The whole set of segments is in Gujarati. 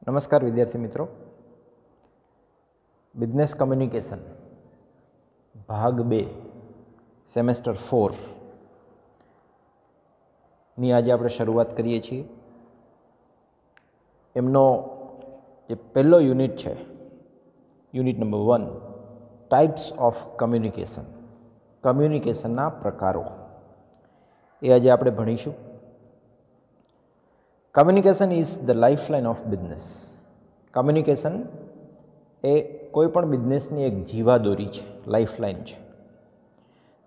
નમસ્કાર વિદ્યાર્થી મિત્રો, બિઝનેસ કમ્યુનિકેશન ભાગ 2 સેમેસ્ટર 4 ની આજે આપણે શરૂઆત કરીએ છીએ. એમનો જે પહેલો યુનિટ છે, unit number 1, types of communication, કમ્યુનિકેશનના પ્રકારો, એ આજે આપણે ભણીશું. Communication is the lifeline of business. Communication એ કોઈ પણ બિઝનેસની એક જીવાદોરી છે, લાઇફલાઇન છે.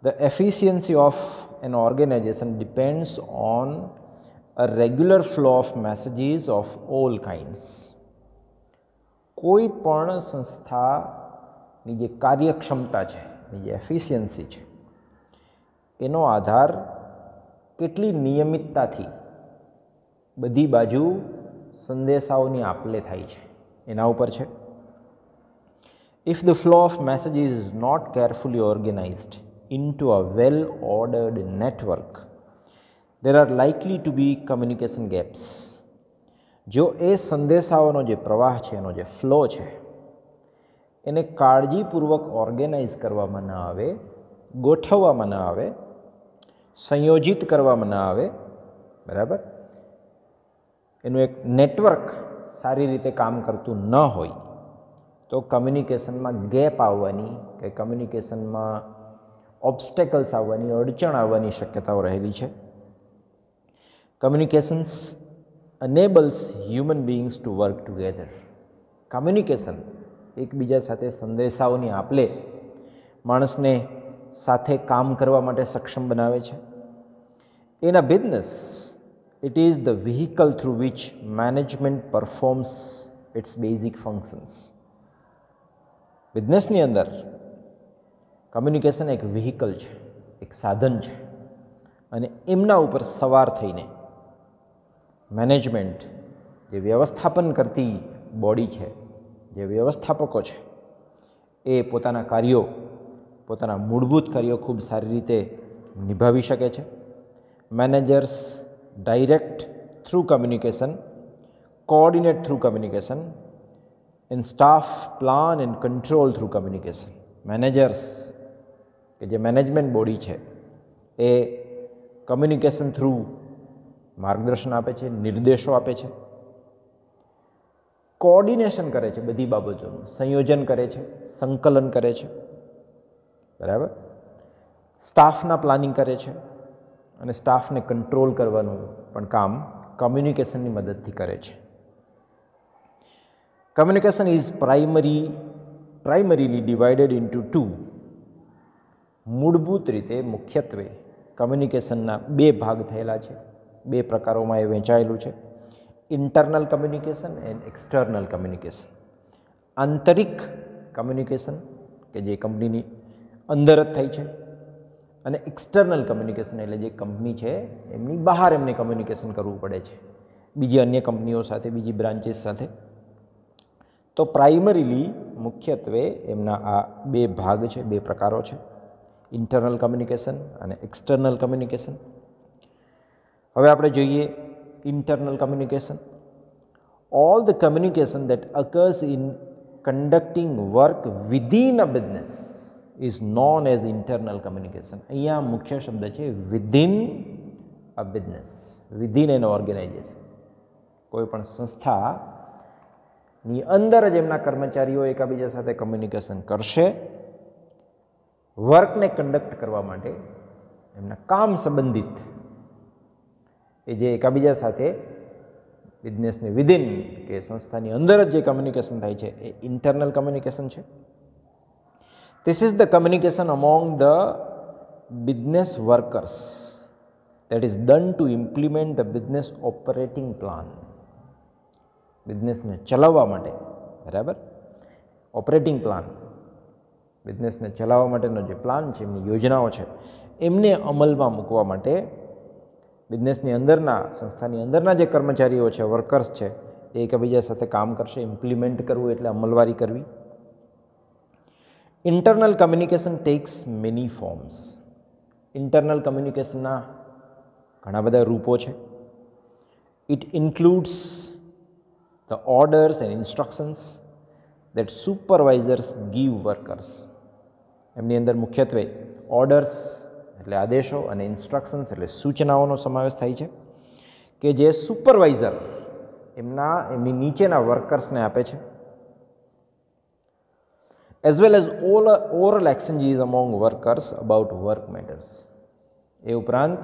The efficiency of an organization depends on a regular flow of messages of all kinds. કોઈ પણ સંસ્થાની જે કાર્યક્ષમતા છે, જે એફિશિયન્સી છે, એનો આધાર કેટલી નિયમિતતાથી બધી બાજુ સંદેશાઓની આપલે થાય છે એના ઉપર છે. If the flow of messages is not carefully organised into a well ordered network, there are likely to be communication gaps. જો એ સંદેશાઓનો જે પ્રવાહ છે, એનો જે ફ્લો છે, એને કાળજીપૂર્વક ઓર્ગેનાઇઝ કરવામાં ન આવે, ગોઠવવામાં ન આવે, સંયોજિત કરવામાં ન આવે, બરાબર, એનું એક નેટવર્ક સારી રીતે કામ કરતું ન હોય, તો કમ્યુનિકેશનમાં ગેપ આવવાની કે કમ્યુનિકેશનમાં ઓબ્સ્ટેકલ્સ આવવાની, અડચણ આવવાની શક્યતાઓ રહેલી છે. Communications enables human beings to work together. Communication એકબીજા સાથે સંદેશાઓની આપલે માણસને સાથે કામ કરવા માટે સક્ષમ બનાવે છે. In a business, it is the vehicle through which management performs its basic functions. બિઝનેસની અંદર કમ્યુનિકેશન એક વ્હીકલ છે, એક સાધન છે, અને એમના ઉપર સવાર થઈને મેનેજમેન્ટ, જે વ્યવસ્થાપન કરતી બોડી છે, જે વ્યવસ્થાપકો છે, એ પોતાના કાર્યો, પોતાના મૂળભૂત કાર્યો ખૂબ સારી રીતે નિભાવી શકે છે. Managers direct through communication, coordinate through communication, and staff plan and control through communication. Managers કે જે મેનેજમેન્ટ બોડી છે, એ કમ્યુનિકેશન થ્રુ માર્ગદર્શન આપે છે, નિર્દેશો આપે છે, કોઓર્ડિનેશન કરે છે, બધી બાબતોનું સંયોજન કરે છે, સંકલન કરે છે, બરાબર, સ્ટાફના પ્લાનિંગ કરે છે, અને સ્ટાફને કંટ્રોલ કરવાનું પણ કામ કમ્યુનિકેશનની મદદથી કરે છે. Communication is primarily divided into 2. મૂળભૂત રીતે મુખ્યત્વે કમ્યુનિકેશનના 2 ભાગ થયેલા છે, 2 પ્રકારોમાં એ વહેંચાયેલું છે. Internal communication and external communication. આંતરિક કમ્યુનિકેશન કે જે કંપનીની અંદર જ થાય છે, અને એક્સટર્નલ કમ્યુનિકેશન એટલે જે કંપની છે એમની બહાર એમને કમ્યુનિકેશન કરવું પડે છે, બીજી અન્ય કંપનીઓ સાથે, બીજી બ્રાન્ચીસ સાથે. તો પ્રાઇમરીલી મુખ્યત્વે એમના આ 2 ભાગ છે, 2 પ્રકારો છે, ઇન્ટરનલ કમ્યુનિકેશન અને એક્સટર્નલ કમ્યુનિકેશન. હવે આપણે જોઈએ internal communication. All the communication that occurs in conducting work within a business is known as internal communication. અહીંયા મુખ્ય શબ્દ છે within a business, within an organization. કોઈ પણ સંસ્થાની અંદર જ એમના કર્મચારીઓ એકબીજા સાથે કમ્યુનિકેશન કરશે, વર્કને કન્ડક્ટ કરવા માટે એમના કામ સંબંધિત એ જે એકબીજા સાથે બિઝનેસની વિધિન કે સંસ્થાની અંદર જ જે કમ્યુનિકેશન થાય છે, એ ઇન્ટરનલ કમ્યુનિકેશન છે. This is the communication among the business workers that is done to implement the business operating plan. બિઝનેસને ચલાવવા માટે, બરાબર, ઓપરેટિંગ પ્લાન, બિઝનેસને ચલાવવા માટેનો જે પ્લાન છે, એમની યોજનાઓ છે, એમને અમલમાં મૂકવા માટે બિઝનેસની અંદરના, સંસ્થાની અંદરના જે કર્મચારીઓ છે, વર્કર્સ છે, એ એકબીજા સાથે કામ કરશે. ઇમ્પ્લિમેન્ટ કરવું એટલે અમલવારી કરવી. Internal communication takes many forms. Internal કમ્યુનિકેશનના ઘણા બધા રૂપો છે. It includes the orders and instructions that supervisors give workers. એમની અંદર મુખ્યત્વે ઓર્ડર્સ એટલે આદેશો અને ઇન્સ્ટ્રક્શન્સ એટલે સૂચનાઓનો સમાવેશ થાય છે કે જે સુપરવાઇઝર એમની નીચેના વર્કર્સને આપે છે. as well as all oral exchanges among workers about work matters. એ ઉપરાંત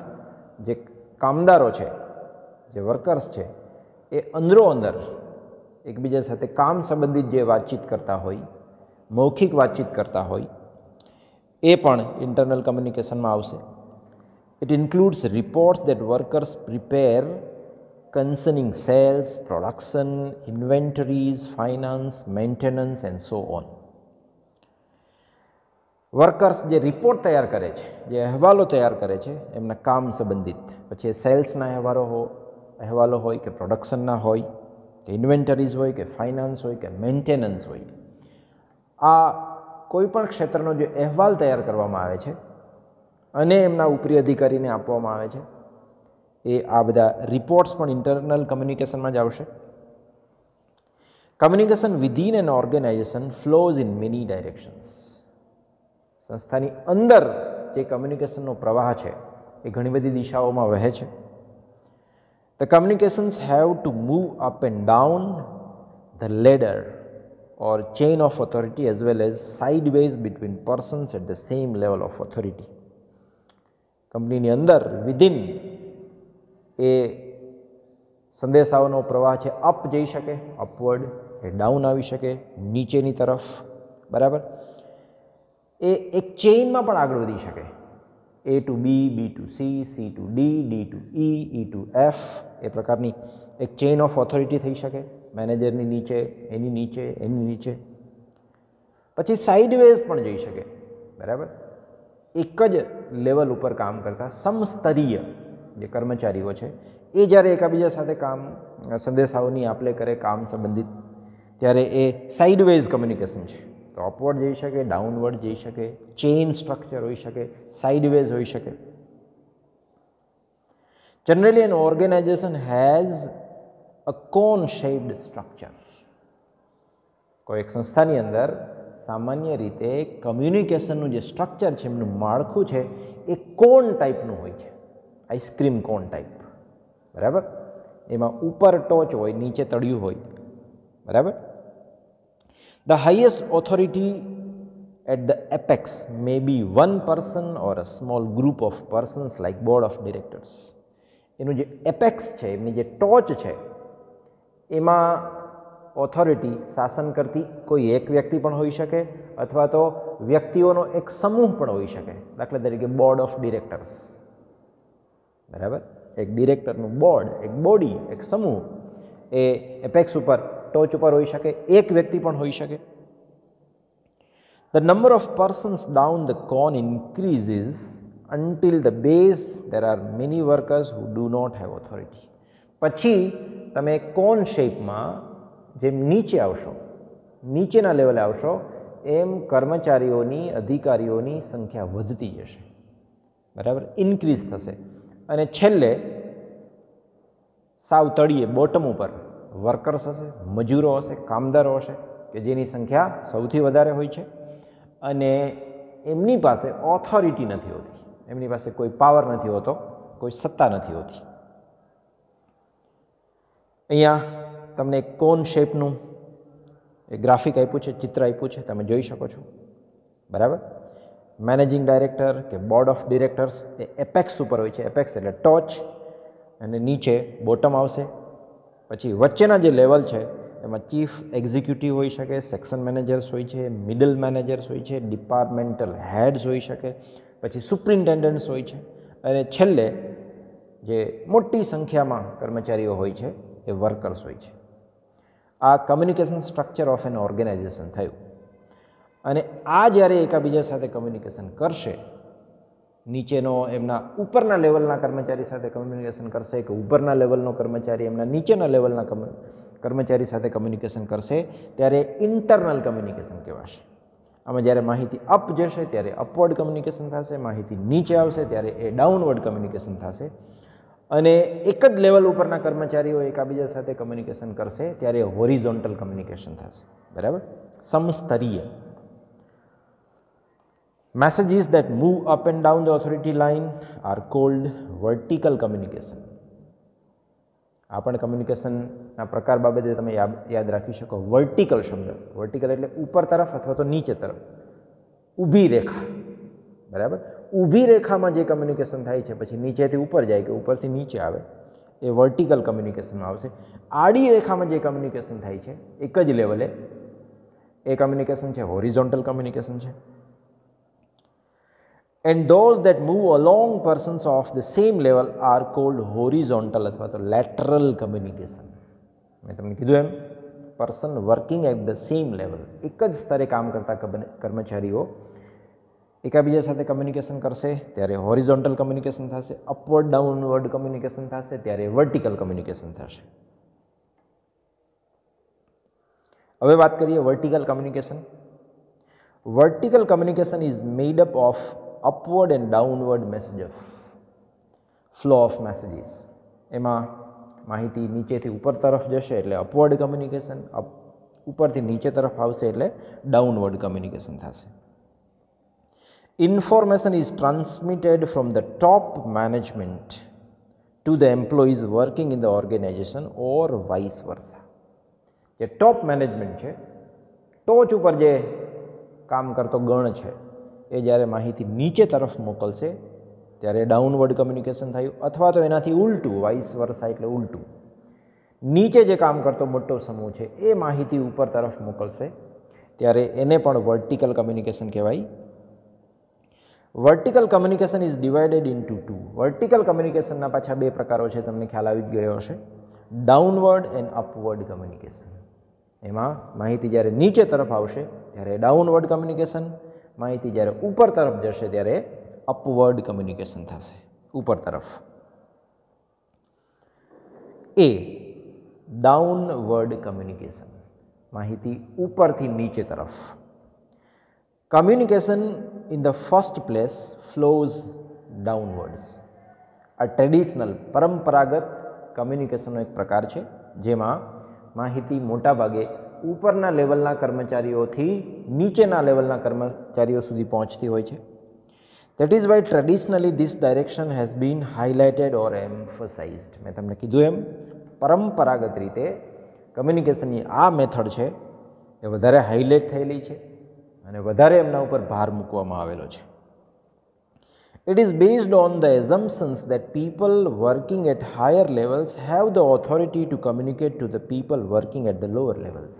જે કામદારો છે, જે વર્કર્સ છે, એ અંદરો અંદર એકબીજા સાથે કામ સંબંધિત જે વાતચીત કરતા હોય, મૌખિક વાતચીત કરતા હોય, એ પણ ઇન્ટરનલ કમ્યુનિકેશનમાં આવશે. It includes reports that workers prepare concerning sales, production, inventories, finance, maintenance and so on. Workers જે રિપોર્ટ તૈયાર કરે છે, જે અહેવાલો તૈયાર કરે છે એમના કામ સંબંધિત, પછી એ સેલ્સના અહેવાલો હોય કે પ્રોડક્શનના હોય કે ઇન્વેન્ટરીઝ હોય કે ફાઇનાન્સ હોય કે મેન્ટેનન્સ હોય, આ કોઈપણ ક્ષેત્રનો જે અહેવાલ તૈયાર કરવામાં આવે છે અને એમના ઉપરી અધિકારીને આપવામાં આવે છે, એ આ બધા રિપોર્ટ્સ પણ ઇન્ટરનલ કમ્યુનિકેશનમાં જ આવશે. Communication within an organisation flows in many directions. સંસ્થાની અંદર જે કમ્યુનિકેશનનો પ્રવાહ છે એ ઘણી બધી દિશાઓમાં વહે છે. The communications have to move up and down the ladder or chain of authority as well as sideways between persons at the same level of authority. કંપનીની અંદર વિધિન એ સંદેશાઓનો પ્રવાહ છે અપ જઈ શકે, અપવર્ડ, એ ડાઉન આવી શકે, નીચેની તરફ, બરાબર. એ એક ચેઇનમાં પણ આગળ વધી શકે, A to B, B to C, C to D, D to E, E to F, એ પ્રકારની એક ચેઇન ઓફ ઓથોરિટી થઈ શકે, મેનેજરની નીચે, એની નીચે, એની નીચે. પછી સાઇડવેઝ પણ જઈ શકે, બરાબર. એક જ લેવલ ઉપર કામ કરતા સમસ્તરીય જે કર્મચારીઓ છે એ જ્યારે એકબીજા સાથે સંદેશાઓની આપલે કરે કામ સંબંધિત, ત્યારે એ સાઇડવેઝ કમ્યુનિકેશન છે. તો અપવર્ડ જઈ શકે, ડાઉનવર્ડ જઈ શકે, ચેઇન સ્ટ્રક્ચર હોઈ શકે, સાઇડવેઝ હોઈ શકે. Generally an organisation has a cone shaped structure. કોઈ એક સંસ્થાની અંદર સામાન્ય રીતે કમ્યુનિકેશનનું જે સ્ટ્રક્ચર છે, એમનું માળખું છે, એ કોન ટાઈપનું હોય છે, આઈસ્ક્રીમ કોન ટાઈપ, બરાબર. એમાં ઉપર ટોચ હોય, નીચે તળિયું હોય, બરાબર. The highest authority at the apex may be one person or a small group of persons like board of directors. એનું જે એપેક્સ છે, એમની જે ટોચ છે, એમાં ઓથોરિટી શાસન કરતી કોઈ એક વ્યક્તિ પણ હોઈ શકે અથવા તો વ્યક્તિઓનો એક સમૂહ પણ હોઈ શકે. દાખલા તરીકે બોર્ડ ઓફ ડિરેક્ટર્સ, બરાબર. એક ડિરેક્ટરનું બોર્ડ, એક બોડી, એક સમૂહ, એ એપેક્સ ઉપર, ટોચ ઉપર હોઈ શકે, એક વ્યક્તિ પણ હોઈ શકે. The number of persons down the cone increases until the base there are many workers who do not have authority. પછી તમે કોન શેપમાં જેમ નીચે આવશો, નીચેના લેવલે આવશો, એમ કર્મચારીઓની, અધિકારીઓની સંખ્યા વધતી જશે, બરાબર, ઇન્ક્રીઝ થશે. અને છેલ્લે સાવ તળિયે, બોટમ ઉપર વર્કર્સ હશે, મજૂરો હશે, કામદારો હશે, કે જેની સંખ્યા સૌથી વધારે હોય છે અને એમની પાસે ઓથોરિટી નથી હોતી, એમની પાસે કોઈ પાવર નથી હોતો, કોઈ સત્તા નથી હોતી. અહીંયા તમને એક કોન શેપનું એક ગ્રાફિક આપ્યું છે, ચિત્ર આપ્યું છે, તમે જોઈ શકો છો, બરાબર. મેનેજિંગ ડાયરેક્ટર કે board of directors A apex ઉપર હોય છે. એપેક્સ એટલે ટોચ, અને નીચે બોટમ આવશે. પછી વચ્ચેના જે લેવલ છે એમાં ચીફ એક્ઝિક્યુટિવ હોઈ શકે, સેક્શન મેનેજર્સ હોય છે, મિડલ મેનેજર્સ હોય છે, ડિપાર્ટમેન્ટલ હેડ્સ હોઈ શકે, પછી સુપ્રિન્ટેન્ડન્ટ્સ હોય છે, અને છેલ્લે જે મોટી સંખ્યામાં કર્મચારીઓ હોય છે એ વર્કર્સ હોય છે. આ communication structure of an organisation થયું. અને આ જ્યારે એકબીજા સાથે કમ્યુનિકેશન કરશે, નીચેનો એમના ઉપરના લેવલના કર્મચારી સાથે કમ્યુનિકેશન કરશે કે ઉપરના લેવલનો કર્મચારી એમના નીચેના લેવલના કર્મચારી સાથે કમ્યુનિકેશન કરશે, ત્યારે ઇન્ટરનલ કમ્યુનિકેશન કહેવાશે. આમાં જ્યારે માહિતી અપ જશે ત્યારે અપવર્ડ કમ્યુનિકેશન થશે, માહિતી નીચે આવશે ત્યારે એ ડાઉનવર્ડ કમ્યુનિકેશન થશે. અને એક જ લેવલ ઉપરના કર્મચારીઓ એકબીજા સાથે કમ્યુનિકેશન કરશે ત્યારે હોરિઝોન્ટલ કમ્યુનિકેશન થશે. બરાબર, સમસ્તરીય. Messages that move up and down the authority line are called vertical communication. આ પણ કમ્યુનિકેશનના પ્રકાર બાબતે તમે યાદ રાખી શકો. વર્ટિકલ શબ્દ, વર્ટિકલ એટલે ઉપર તરફ અથવા તો નીચે તરફ, ઊભી રેખા. બરાબર, ઊભી રેખામાં જે કમ્યુનિકેશન થાય છે પછી નીચેથી ઉપર જાય કે ઉપરથી નીચે આવે એ વર્ટિકલ કમ્યુનિકેશનમાં આવશે. આડી રેખામાં જે કમ્યુનિકેશન થાય છે એક જ લેવલે એ કમ્યુનિકેશન છે હોરિઝોન્ટલ કમ્યુનિકેશન છે. And those that move along persons of the same level are called horizontal અથવા તો lateral communication. મેં તમને કીધું એમ, person working at the same level, એક જ સ્તરે કામ કરતા કર્મચારીઓ એકબીજા સાથે કમ્યુનિકેશન કરશે ત્યારે હોરિઝોન્ટલ કમ્યુનિકેશન થશે, અપવર્ડ ડાઉનવર્ડ કમ્યુનિકેશન થશે ત્યારે વર્ટિકલ કમ્યુનિકેશન થશે. હવે વાત કરીએ vertical communication. Vertical communication is made up of upward and downward messages, flow of messages. એમાં માહિતી નીચેથી ઉપર તરફ જશે એટલે અપવર્ડ કમ્યુનિકેશન, ઉપરથી નીચે તરફ આવશે એટલે ડાઉનવર્ડ કમ્યુનિકેશન થશે. Information is transmitted from the top management to the employees working in the organization or vice versa. જે ટોપ મેનેજમેન્ટ છે, ટોચ ઉપર જે કામ કરતો ગણ છે એ જ્યારે માહિતી નીચે તરફ મોકલશે ત્યારે ડાઉનવર્ડ કમ્યુનિકેશન થયું, અથવા તો એનાથી ઉલટું, વાઇસ વર્સા એટલે ઉલટું, નીચે જે કામ કરતો મોટો સમૂહ છે એ માહિતી ઉપર તરફ મોકલશે ત્યારે એને પણ વર્ટિકલ કમ્યુનિકેશન કહેવાય. Vertical communication is divided into two. Vertical કમ્યુનિકેશનના પાછા બે પ્રકારો છે, તમને ખ્યાલ આવી જ ગયો હશે. Downward and upward communication. એમાં માહિતી જ્યારે નીચે તરફ આવશે ત્યારે ડાઉનવર્ડ કમ્યુનિકેશન, માહિતી જ્યારે ઉપર તરફ જશે ત્યારે અપવર્ડ કમ્યુનિકેશન થશે, ઉપર તરફ. એ ડાઉનવર્ડ કમ્યુનિકેશન, માહિતી ઉપરથી નીચે તરફ. Communication in the first place flows downwards. આ ટ્રેડિશનલ પરંપરાગત કમ્યુનિકેશનનો એક પ્રકાર છે જેમાં માહિતી મોટાભાગે ઉપરના લેવલના કર્મચારીઓથી નીચેના લેવલના કર્મચારીઓ સુધી પહોંચતી હોય છે. That is why traditionally this direction has been highlighted or emphasized. મેં તમને કીધું એમ, પરંપરાગત રીતે કમ્યુનિકેશનની આ મેથડ છે એ વધારે હાઇલાઇટ થયેલી છે અને વધારે એમના ઉપર ભાર મૂકવામાં આવેલો છે. It is based on the assumptions that people working at higher levels have the authority to communicate to the people working at the lower levels.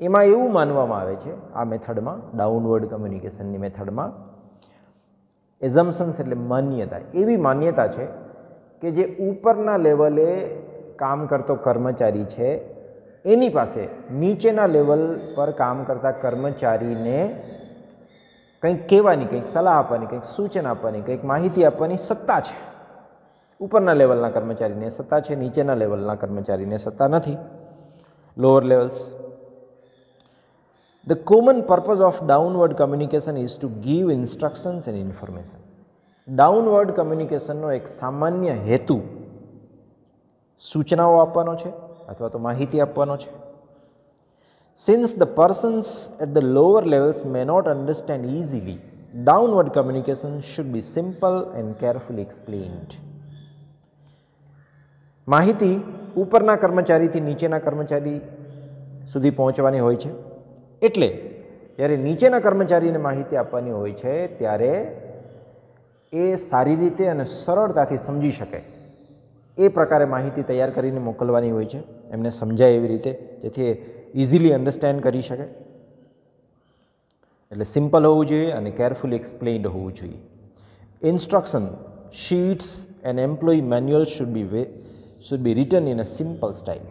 એમાં એવું માનવામાં આવે છે આ મેથડમાં, ડાઉનવર્ડ કમ્યુનિકેશનની મેથડમાં, એઝમ્પશન્સ એટલે માન્યતા, એવી માન્યતા છે કે જે ઉપરના લેવલે કામ કરતો કર્મચારી છે એની પાસે નીચેના લેવલ પર કામ કરતા કર્મચારીને કંઈક કહેવાની, કંઈક સલાહ આપવાની, કંઈક સૂચન આપવાની, કંઈક માહિતી આપવાની સત્તા છે. ઉપરના લેવલના કર્મચારીને સત્તા છે, નીચેના લેવલના કર્મચારીને સત્તા નથી, lower levels. The common purpose of downward communication is to give instructions and information. Downward કમ્યુનિકેશનનો એક સામાન્ય હેતુ સૂચનાઓ આપવાનો છે અથવા તો માહિતી આપવાનો છે. Since the persons at the lower levels may not understand easily, downward communication should be simple and carefully explained. માહિતી ઉપરના કર્મચારીથી નીચેના કર્મચારી સુધી પહોંચવાની હોય છે, એટલે જ્યારે નીચેના કર્મચારીને માહિતી આપવાની હોય છે ત્યારે એ સારી રીતે અને સરળતાથી સમજી શકે એ પ્રકારે માહિતી તૈયાર કરીને મોકલવાની હોય છે, એમને સમજાય એવી રીતે, જેથી ઇઝીલી અન્ડરસ્ટેન્ડ કરી શકે. એટલે સિમ્પલ હોવું જોઈએ અને કેરફુલી એક્સપ્લેઇન્ડ હોવું જોઈએ. Instruction sheets and employee manual should be return in a simple style.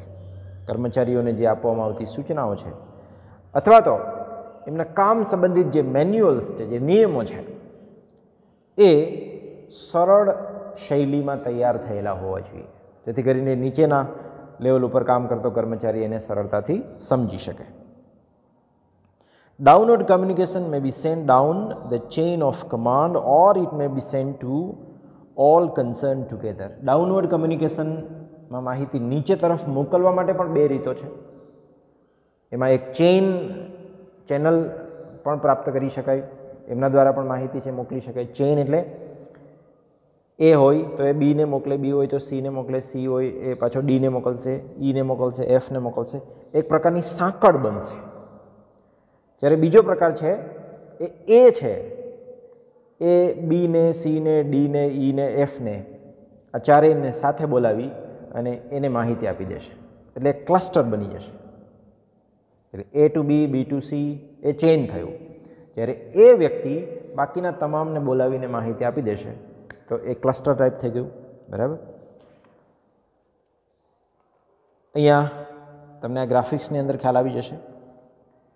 કર્મચારીઓને જે આપવામાં આવતી સૂચનાઓ છે અથવા તો એમના કામ સંબંધિત જે મેન્યુઅલ્સ છે, જે નિયમો છે, એ સરળ શૈલીમાં તૈયાર થયેલા હોવા જોઈએ, જેથી કરીને નીચેના લેવલ ઉપર કામ કરતો કર્મચારી એને સરળતાથી સમજી શકે. Downward communication may be sent down the chain of command or it may be sent to all concern together. Downward કમ્યુનિકેશનમાં માહિતી નીચે તરફ મોકલવા માટે પણ બે રીતો છે. એમાં એક ચેનલ પણ પ્રાપ્ત કરી શકાય, એમના દ્વારા પણ માહિતી છે મોકલી શકાય. ચેઇન એટલે એ હોય તો એ બીને મોકલે, બી હોય તો સીને મોકલે, સી હોય એ પાછો ડીને મોકલશે, ઈને મોકલશે, એફને મોકલશે. એક પ્રકારની સાંકળ બનશે. જ્યારે બીજો પ્રકાર છે એ છે, એ બીને, સીને, ડીને, ઈને, એફને આ ચારેયને સાથે બોલાવી અને એને માહિતી આપી દેશે. એટલે ક્લસ્ટર બની જશે. એટલે એ to B, B to C a chain થયું. જ્યારે એ વ્યક્તિ બાકીના તમામને બોલાવીને માહિતી આપી દેશે તો એ ક્લસ્ટર ટાઈપ થઈ ગયું. બરાબર. અહીંયા તમને આ ગ્રાફિક્સની અંદર ખ્યાલ આવી જશે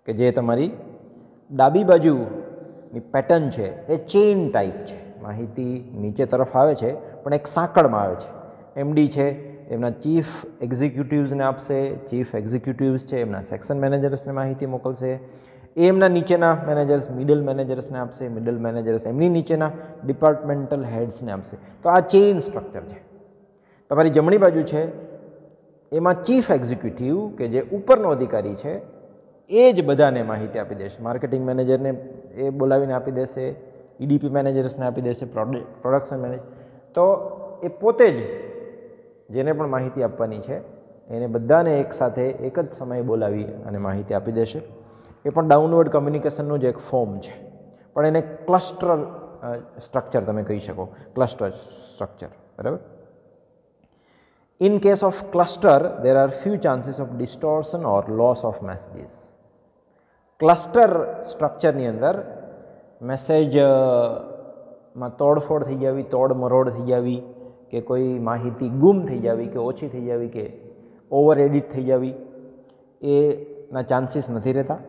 કે જે તમારી ડાબી બાજુની પેટર્ન છે એ ચેઇન ટાઈપ છે. માહિતી નીચે તરફ આવે છે પણ એક સાંકળમાં આવે છે. એમડી છે એમના ચીફ એક્ઝિક્યુટિવ્સને આપશે, ચીફ એક્ઝિક્યુટિવ્સ છે એમના સેક્શન મેનેજર્સને માહિતી મોકલશે, એ એમના નીચેના મેનેજર્સ મિડલ મેનેજર્સને આપશે, મિડલ મેનેજર્સ એમની નીચેના ડિપાર્ટમેન્ટલ હેડ્સને આપશે. તો આ ચેઇન સ્ટ્રક્ચર છે. તમારી જમણી બાજુ છે એમાં ચીફ એક્ઝિક્યુટિવ કે જે ઉપરનો અધિકારી છે એ જ બધાને માહિતી આપી દેશે. માર્કેટિંગ મેનેજરને એ બોલાવીને આપી દેશે, ઈડીપી મેનેજર્સને આપી દેશે, પ્રોડક્શન મેનેજર. તો એ પોતે જ જેને પણ માહિતી આપવાની છે એને બધાને એકસાથે એક જ સમયે બોલાવી અને માહિતી આપી દેશે. એ પણ ડાઉનવર્ડ કમ્યુનિકેશનનું જ એક ફોર્મ છે, પણ એને ક્લસ્ટર સ્ટ્રક્ચર તમે કહી શકો, ક્લસ્ટર સ્ટ્રક્ચર. બરાબર. In case of cluster, there are few chances of distortion or loss of messages. Cluster સ્ટ્રક્ચરની અંદર મેસેજમાં તોડફોડ થઈ જવી, તોડમરોડ થઈ જવી, કે કોઈ માહિતી ગુમ થઈ જવી, કે ઓછી થઈ જવી, કે ઓવર એડિટ થઈ જવી એના ચાન્સીસ નથી રહેતા.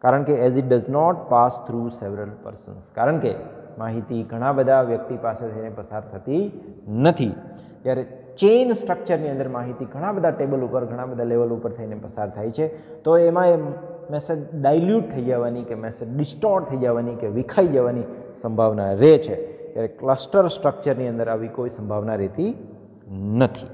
કારણ કે as it does not pass through several persons, કારણ કે માહિતી ઘણા બધા વ્યક્તિ પાસે થઈને પસાર થતી નથી. જ્યારે ચેઇન સ્ટ્રક્ચરની અંદર માહિતી ઘણા બધા ટેબલ ઉપર, ઘણા બધા લેવલ ઉપર થઈને પસાર થાય છે, તો એમાં એ મેસેજ ડાયલ્યુટ થઈ જવાની, કે મેસેજ ડિસ્ટોર્ટ થઈ જવાની, કે વિખાઈ જવાની સંભાવના રહે છે. ત્યારે ક્લસ્ટર સ્ટ્રક્ચરની અંદર આવી કોઈ સંભાવના રહેતી નથી.